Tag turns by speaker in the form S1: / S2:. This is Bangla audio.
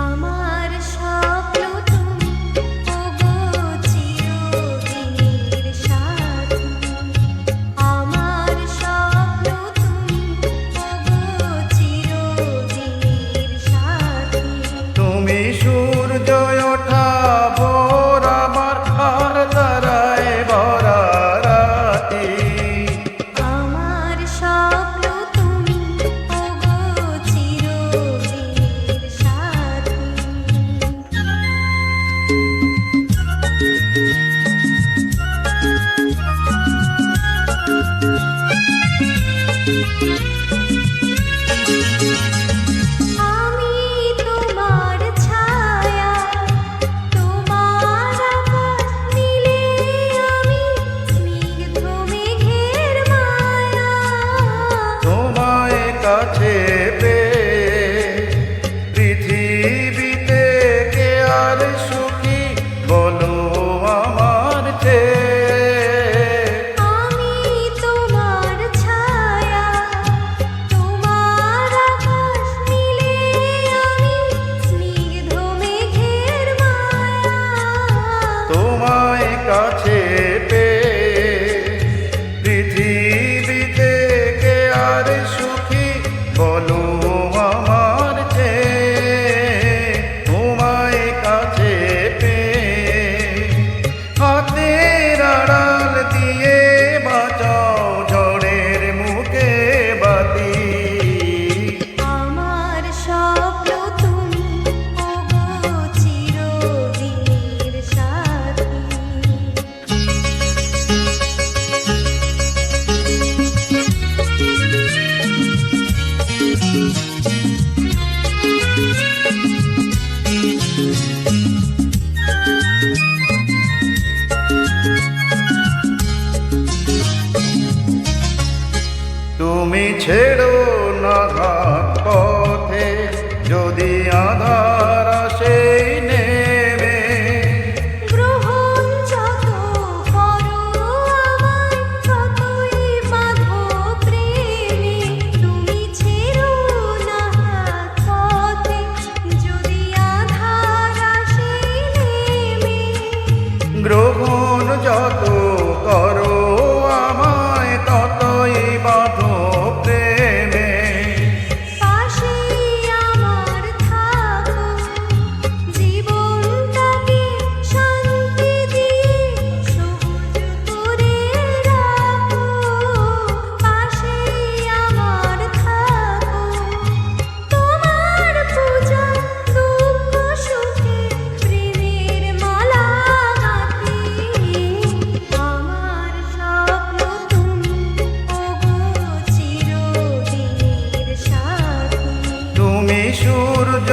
S1: আমার স্বপ্ন তুমি, ওগো চিরদিনের সাথী। আমার স্বপ্ন তুমি, ওগো চিরদিনের সাথী।
S2: তুমি সূর্য ওঠা ভোর আমার আর তারায় ভরা রাতি।
S1: আমার স্বপ্ন তুমি, ওগো চিরদিনের সাথী। আমি তোমার ছায়া, তোমার আকাশ নীলে আমি স্নিগ্ধ মেঘের মায়া।
S2: তোমায় কাছে পেয়ে পৃথিবীতে কে আর সুখী বলো আমার চেয়ে।
S1: আমি তোমার ছায়া, তোমার আকাশ নীলে আমি স্নিগ্ধ মেঘের মায়া।
S2: তোমায় কাছে পেয়ে পৃথিবীতে কে আর সুখী বলো আমার চেয়ে। তোমায় কাছে পেয়ে হাতের আড়াল দিয়ে বাঁচাও ঝড়ের মুখে বাতি।
S1: আমার স্বপ্ন তুমি, ওগো চিরদিনের সাথী।
S2: তুমি ছেড়ো না ঘাট পথে যদি আধার আসে নেমে।
S1: গ্রহণ যত করো আমায় ততই বাঁধো প্রেমে। তুমি ছেড়ো না হাত পথে যদি আধার আসে নেমে।
S2: গ্রহণ যত করো আমায় ততই বাঁধো প্রেমে।
S1: পাশে আমার থাকো, জীবনটাকে শান্তি দিয়ে সবুজ করে রাখো। পাশে আমার থাকো, তোমার পূজা দুঃখ সুখে প্রেমের মালা গাঁথি। আমার স্বপ্ন তুমি, ওগো চিরদিনের সাথী।
S2: তুমি সূর্য